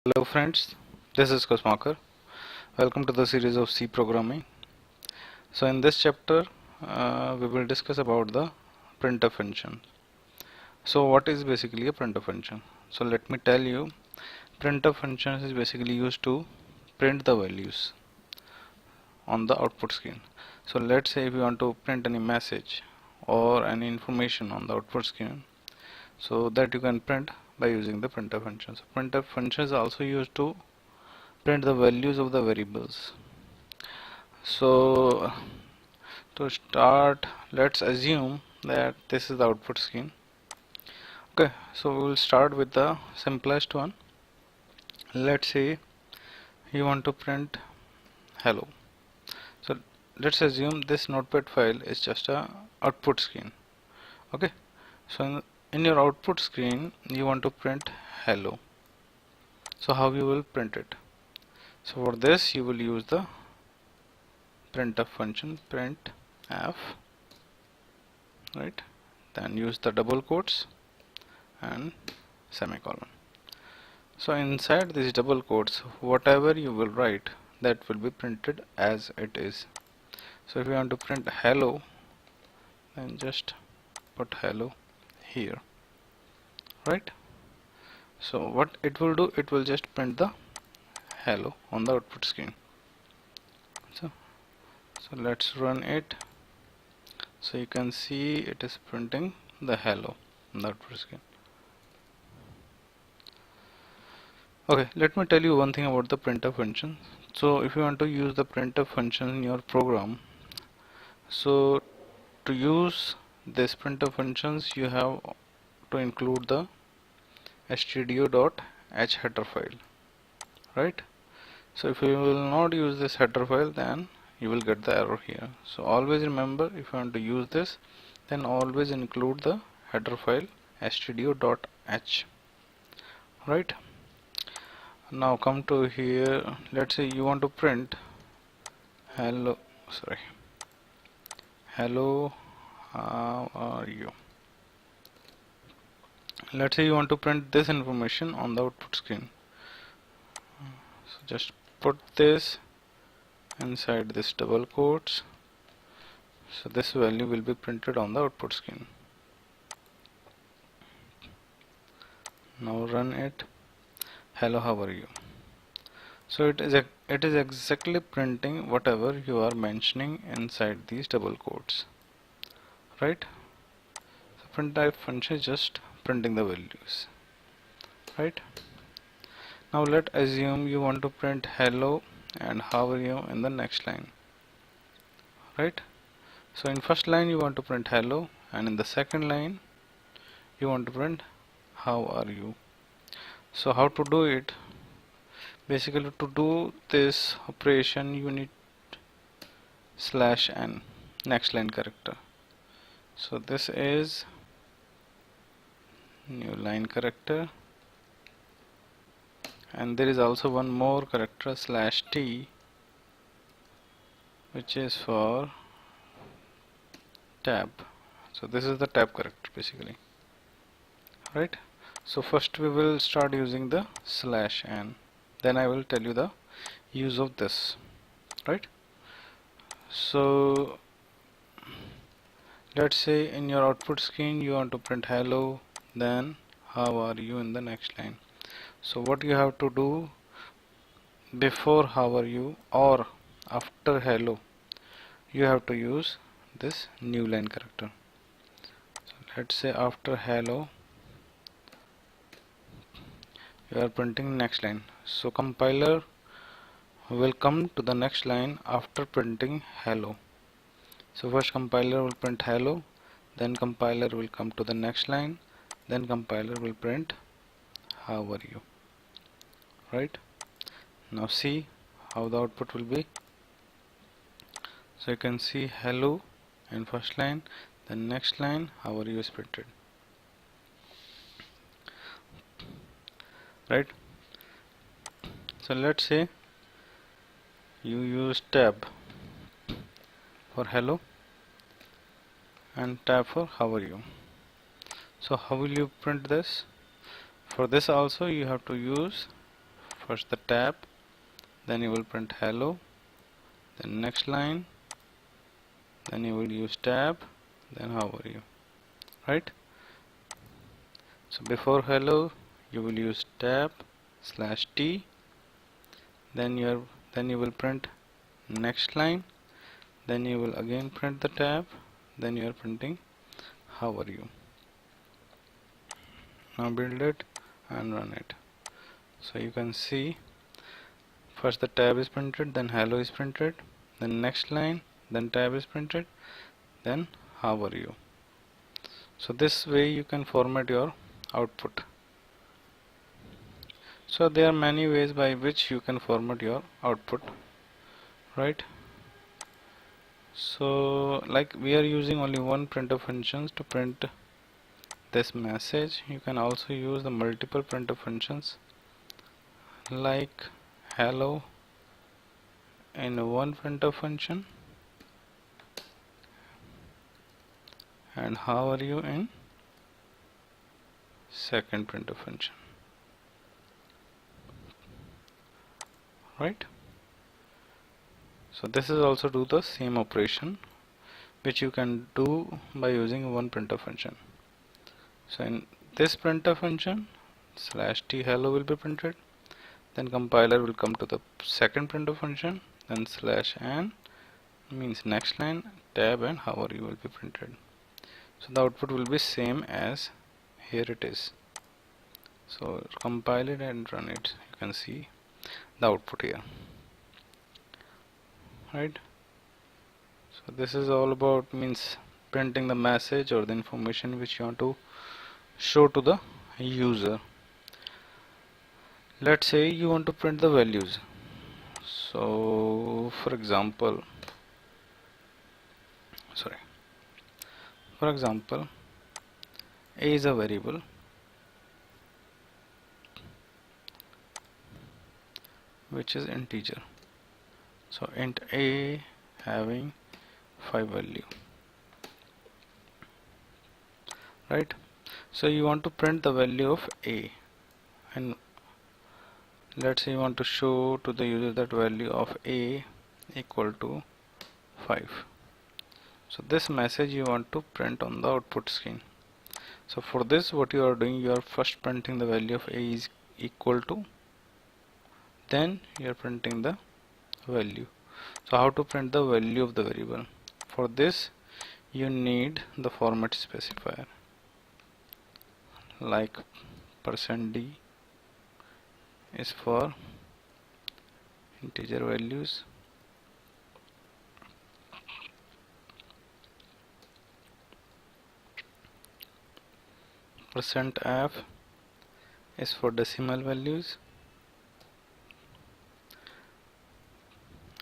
Hello friends, this is Kosmakar. Welcome to the series of C programming. So in this chapter we will discuss about the printf function. So what is basically a printf function? So let me tell you, printf function is basically used to print the values on the output screen. So let's say if you want to print any message or any information on the output screen, so that you can print by using the printf function. So printf function is also used to print the values of the variables. So to start, let's assume that this is the output screen. Okay, so we will start with the simplest one. Let's say you want to print hello. So let's assume this notepad file is just a output screen. Okay, so in your output screen you want to print hello. So how you will print it? So for this you will use the printf function, printf, right? Then use the double quotes and semicolon. So inside these double quotes, whatever you will write, that will be printed as it is. So if you want to print hello, then just put hello here, right? So what it will do, it will just print the hello on the output screen. So let's run it. So you can see it is printing the hello on the output screen. Okay, let me tell you one thing about the printf function. So if you want to use the printf function in your program, so to use this printf functions you have to include the stdio.h header file, right? So if you will not use this header file, then you will get the error here. So always remember, if you want to use this, then always include the header file stdio.h, right? Now come to here. Let's say you want to print hello, hello, how are you? Let's say you want to print this information on the output screen. So just put this inside this double quotes. So this value will be printed on the output screen. Now run it. Hello, how are you? So it is exactly printing whatever you are mentioning inside these double quotes, right? So printf function is just printing the values, right? Now let's assume you want to print hello and how are you in the next line, right? So in first line you want to print hello, and in the second line you want to print how are you. So how to do it? Basically, to do this operation you need /n, next line character. So this is new line character, and there is also one more character /t, which is for tab. So this is the tab character basically, right? So first we will start using the /n, then I will tell you the use of this, right? So let's say in your output screen you want to print hello, then how are you in the next line. So what you have to do, before how are you or after hello, you have to use this new line character. So let's say after hello you are printing next line. So compiler will come to the next line after printing hello. So first compiler will print hello, then compiler will come to the next line, then compiler will print how are you, right? Now see how the output will be. So you can see hello in first line, then next line how are you is printed, right? So let's say you use tab for hello and tab for how are you. So how will you print this? For this also you have to use first the tab, then you will print hello, then next line, then you will use tab, then how are you, right? So before hello you will use tab /t, then you will print next line, then you will again print the tab, then you are printing how are you. Now build it and run it. So you can see first the tab is printed, then hello is printed, then next line, then tab is printed, then how are you. So this way you can format your output. So there are many ways by which you can format your output, right? So like we are using only one printf functions to print this message. You can also use the multiple printf functions like hello in one printf function and how are you in second printf function, right? So this is also do the same operation which you can do by using one printf function. So in this printf function /t hello will be printed, then compiler will come to the second printf function, then /n means next line, tab and how are you will be printed. So the output will be same as here it is. So compile it and run it. You can see the output here, right? So this is all about means printing the message or the information which you want to show to the user. Let's say you want to print the values. So for example, a is a variable which is integer. So int a having 5 value, right? So you want to print the value of a, and let's say you want to show to the user that value of a equal to 5. So this message you want to print on the output screen. So for this what you are doing, you are first printing the value of a is equal to, then you are printing the value. So how to print the value of the variable? For this you need the format specifier like %d is for integer values, %f is for decimal values,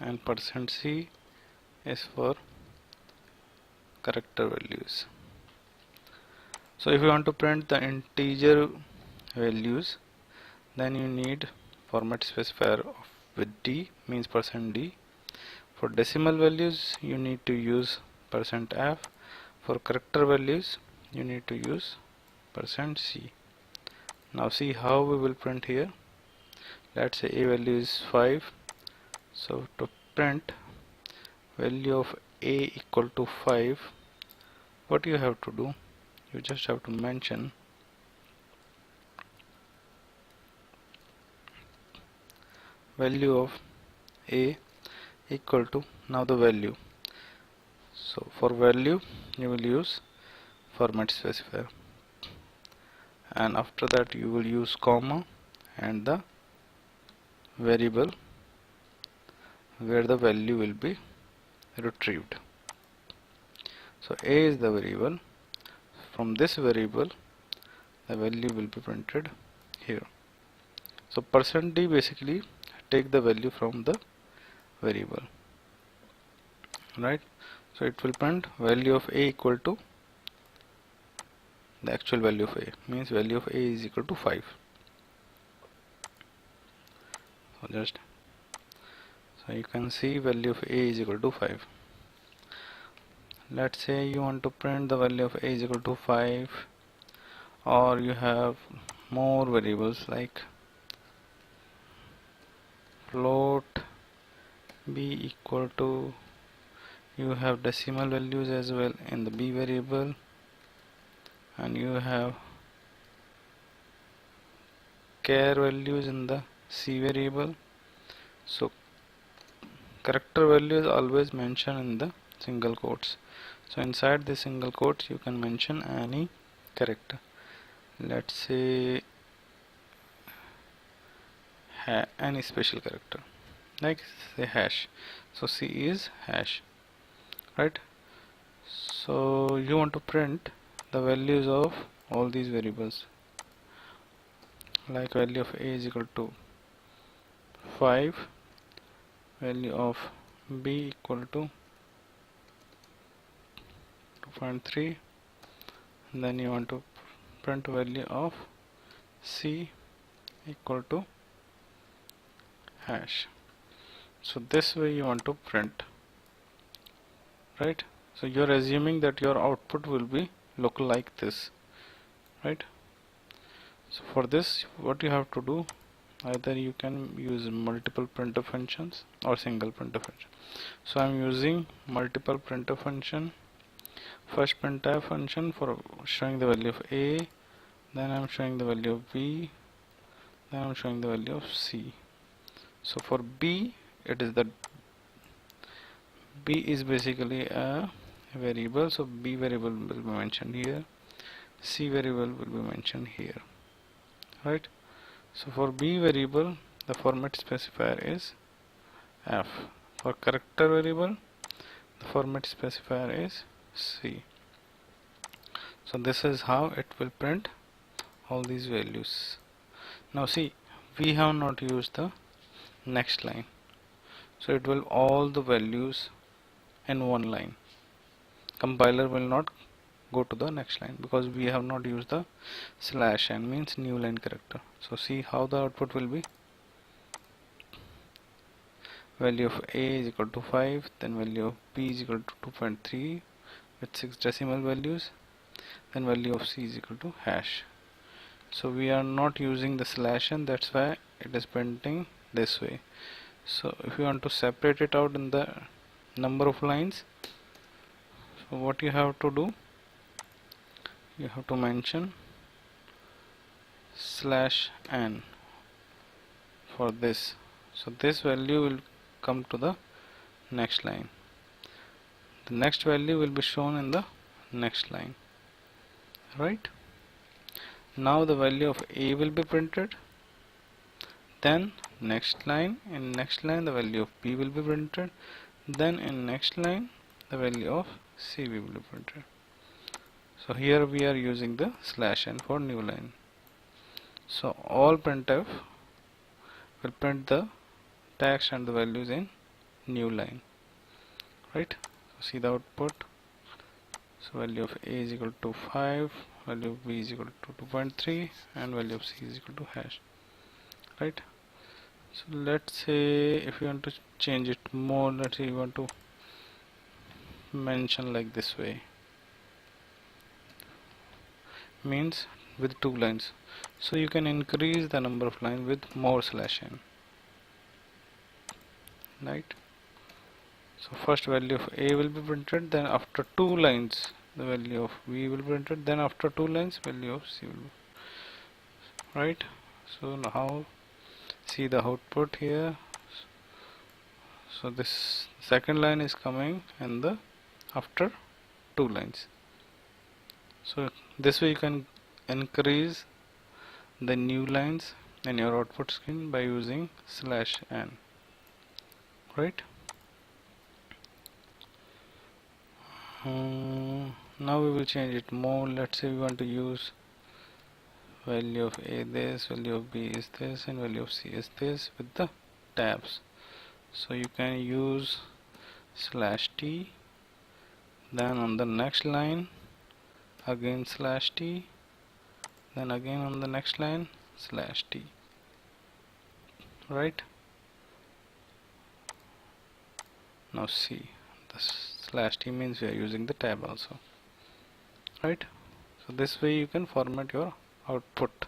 and %c is for character values. So if you want to print the integer values, then you need format specifier with d means %d. For decimal values you need to use %f. For character values you need to use %c. Now see how we will print here. Let's say a value is 5. So to print value of a equal to 5, what you have to do, you just have to mention value of a equal to, now the value. So for value you will use format specifier, and after that you will use comma and the variable where the value will be retrieved. So a is the variable. From this variable the value will be printed here. So %d basically take the value from the variable, right? So it will print value of a equal to the actual value of a, means value of a is equal to 5. So you can see value of a is equal to 5. Let's say you want to print the value of a is equal to 5, or you have more variables like float b equal to, you have decimal values as well in the b variable, and you have char values in the c variable. So character value is always mentioned in the single quotes. So inside the single quotes you can mention any character. Let's say any special character, like say hash. So c is hash, right? So you want to print the values of all these variables, like value of a is equal to 5, value of b equal to 2.3, and then you want to print value of c equal to hash. So this way you want to print, right? So you're assuming that your output will be look like this, right? So for this, what you have to do, either you can use multiple printf functions or single printf function. So I'm using multiple printf function. First printf function for showing the value of a, then I'm showing the value of b, then I'm showing the value of c. So for b, it is the b is basically a variable, so b variable will be mentioned here, c variable will be mentioned here, right? So for b variable, the format specifier is f. For character variable, the format specifier is c. So this is how it will print all these values. Now see, we have not used the next line, so it will all the values in one line. Compiler will not go to the next line because we have not used the /n, means new line character. So see how the output will be. Value of a is equal to 5, then value of b is equal to 2.3 with 6 decimal values, then value of c is equal to hash. So we are not using the /n, that's why it is printing this way. So if you want to separate it out in the number of lines, so what you have to do, you have to mention /n for this. So this value will come to the next line. The next value will be shown in the next line, right? Now the value of a will be printed, then next line, in next line the value of b will be printed, then in next line the value of c will be printed. So here we are using the /n for new line. So all printf will print the text and the values in new line, right? So see the output. So value of a is equal to 5, value of b is equal to 2.3, and value of c is equal to hash, right? So let's say if you want to change it more, let's say you want to mention like this way, means with 2 lines. So you can increase the number of lines with more /n, right? So first value of a will be printed, then after 2 lines the value of b will be printed, then after 2 lines value of c will be, right? So now see the output here. So this second line is coming in the after 2 lines. So this way you can increase the new lines in your output screen by using /n, right? Now we will change it more. Let's say we want to use value of a this, value of b is this, and value of c is this with the tabs. So you can use /t, then on the next line again /t, then again on the next line /t, right? Now see, the /t means we are using the tab also, right? So this way you can format your output.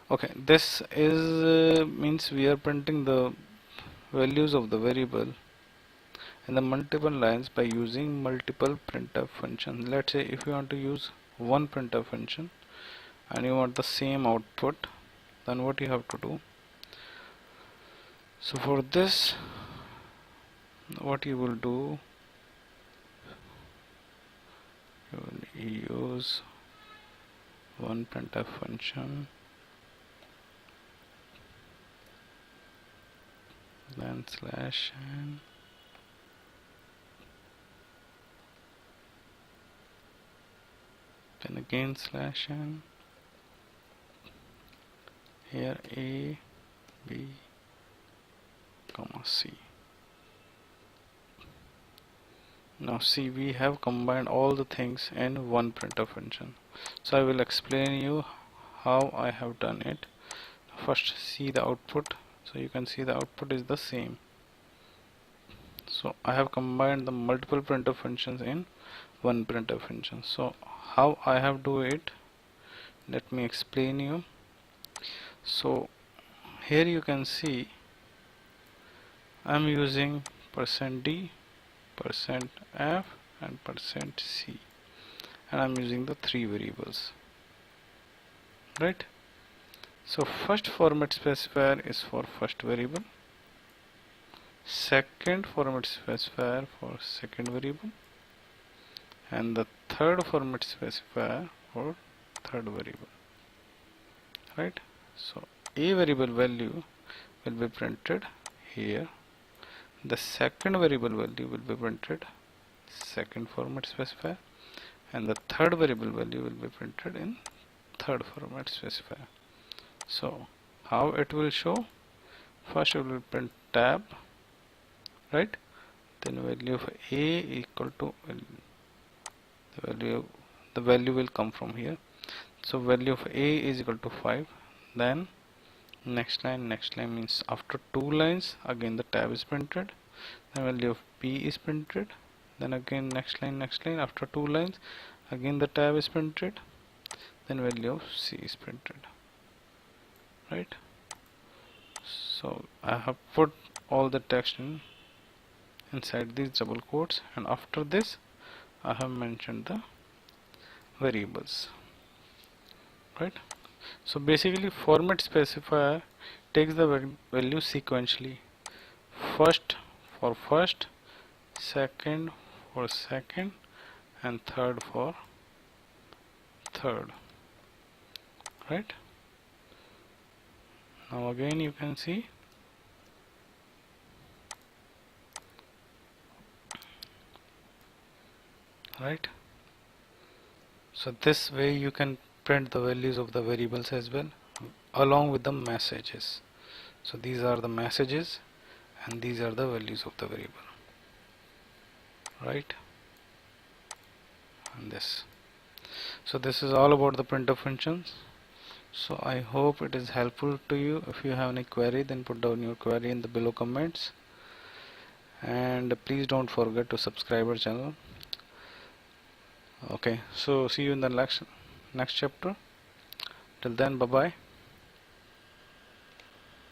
Okay, this is means we are printing the values of the variable in the multiple lines by using multiple printf functions. Let's say if you want to use one printf function and you want the same output, then what you have to do? So for this, what you will do, you will use one printf function, then slash n, then again slash n, here a, b, comma c. Now see, we have combined all the things in one printf function. So I will explain you how I have done it. First see the output. So you can see the output is the same. So I have combined the multiple printf functions in one printf function. So how I have do it, let me explain you. So here you can see I'm using %d, %f and %c, and I'm using the three variables, right? So first format specifier is for first variable, second format specifier for second variable, and the third format specifier for third variable, right? So a variable value will be printed here, the second variable value will be printed second format specifier, and the third variable value will be printed in third format specifier. So how it will show? First it will print tab, right? Then value of a equal to the value will come from here. So value of a is equal to 5. Then next line means after two lines again the tab is printed. Then value of b is printed. Then again next line after two lines again the tab is printed. Then value of c is printed, right? So I have put all the text inside these double quotes, and after this I have mentioned the variables, right? So basically format specifier takes the value sequentially, first for first, second for second, and third for third, right? Now again you can see right. So this way you can print the values of the variables as well along with the messages. So these are the messages and these are the values of the variable, right? And this. So this is all about the printf functions. So I hope it is helpful to you. If you have any query, then put down your query in the below comments, and please don't forget to subscribe our channel. Okay, so see you in the next chapter. Till then, bye bye.